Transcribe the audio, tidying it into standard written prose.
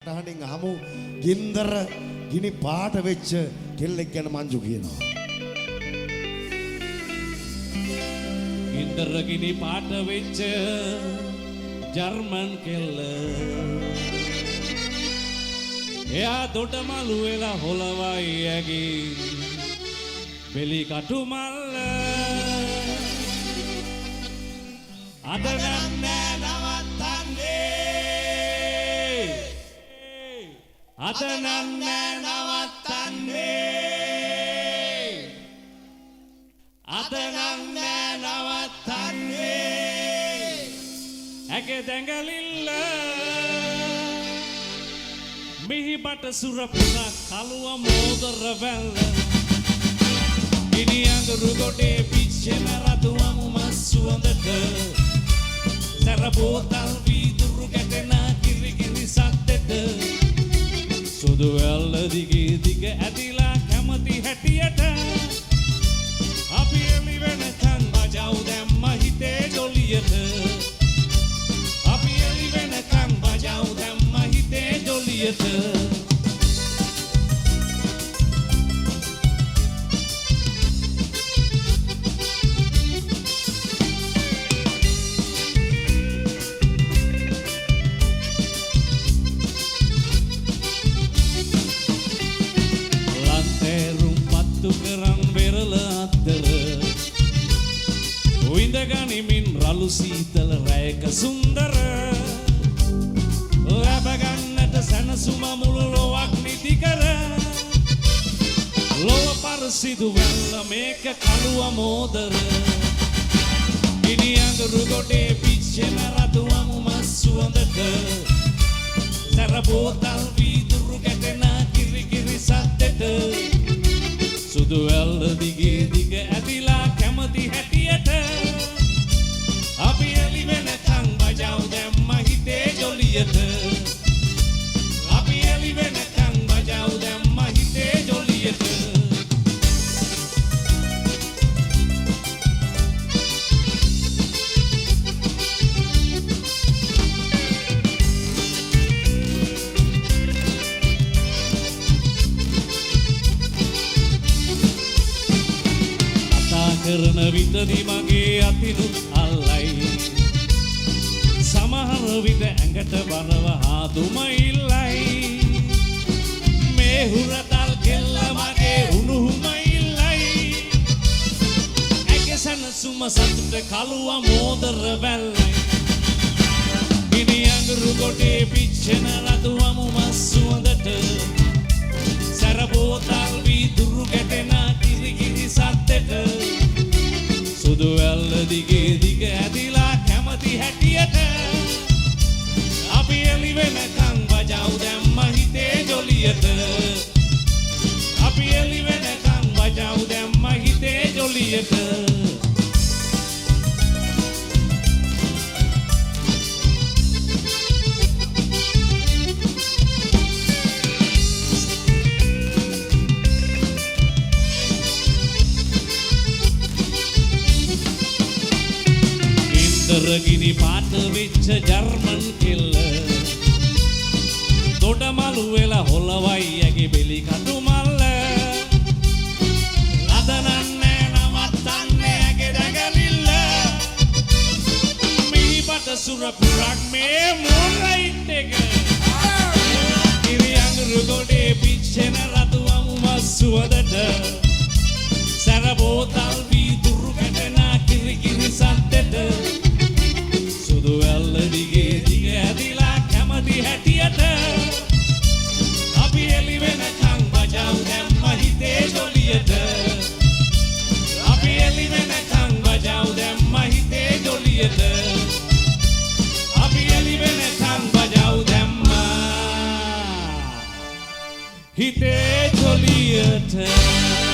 ටහනින් අහමු ගින්දර ගිනි පාට වෙච්ච කෙල්ලෙක් ගැන මංජු කියනවා. ගින්දර ගිනි පාට වෙච්ච ජර්මන් කෙල්ල එයා දොඩමලු වෙලා හොලවයි ඇගේ බෙලි කටු මල්ල අද නම් නෑ නවත්තන්නේ අද නම් නෑ නවත්තන්නේ අද නම් නෑ නවත්තන්නේ ඇගේ දැඟලිල්ල මිහිබට සුරපුර කළුව මෝදර වැල්ල ගිනි අඟුරු ගොඩේ පිච්චෙන රතුවමු මස් සුවඳට සැර බෝතල් වීදුරු ගැටෙන කිරිකිරි සද්දෙට සුදු වැල්ල දිගේ දිග ඇදිලා කැමති හැටියට අපි එළි වෙනකන් බජව් දැම්ම හිතේ ජොලියට අපි එළි වෙනකන් බජව් දැම්ම හිතේ ජොලියට රළු සීතල රැයක සුන්දර ලැබගන්නට සැනසුම මුළු ලොවක් නිදි කර ලොව පරසිදු වැල්ල මේක කළුව මෝදර ගිනි අඟුරු ගොඩේ පිච්චෙන රතුවමු මස් සුවඳට සැර බෝතල් වීදුරු ගැටෙන කිරිකිරි සද්දෙට සුදු වැල්ල දිගේ දිග ඇදිලා කැමති හැටියට අපි එළි වෙනකන් බජව් දැම්ම හිතේ ජොලියට අපි එළි වෙනකන් බජව් දැම්ම හිතේ ජොලියට කතා කරන විටදී මගේ අතිනුත් අල්ලයි සමහර විට ඇඟට බරව ආදුම ඉල්ලයි මේ හුරතල් කෙල්ල මගේ උණුහුම ඉල්ලයි ඇගේ සනසුම සතුට කළුව මෝදර වැල්ලයි ගිනි අඟුරු ගොඩේ පිච්චෙන රතුවමු මස් සුවඳට සැර බෝතල් වීදුරු ගැටෙන කිරිකිරි සද්දෙට සුදු වැල්ල දිගේ දිග ඇදිලා කැමති හැටියට අපි එළි වෙනකන් බජව් දැම්ම හිතේ ජොලියට අපි එළි වෙනකන් බජව් දැම්ම හිතේ ජොලියට ගිනි පාට වෙච්ච ජර්මන් කෙල්ල දොඩමලු වෙලා හොලවයි ඇගේ බෙලි කටු මල්ල අද නම් නෑ නවත්තන්නේ ඇගේ දැඟලිල්ල මිහිබට සුරපුරක් මේ මෝරයිට් එක ගිනි අඟුරු ගොඩේ පිච්චෙන රතුවමු මස් සුවඳට සැර බෝතල් වීදුරු ගැටෙන කිරිකිරි සද්දෙට සුදු වැල්ල දිගේ දිග ඇදිලා කැමති හැටියට අපි එළි වෙනකන් බජව් දැම්ම හිතේ ජොලියට අපි එළි වෙනකන් බජව් දැම්ම හිතේ ජොලියට අපි එළි වෙනකන් බජව් දැම්ම හිතේ ජොලියට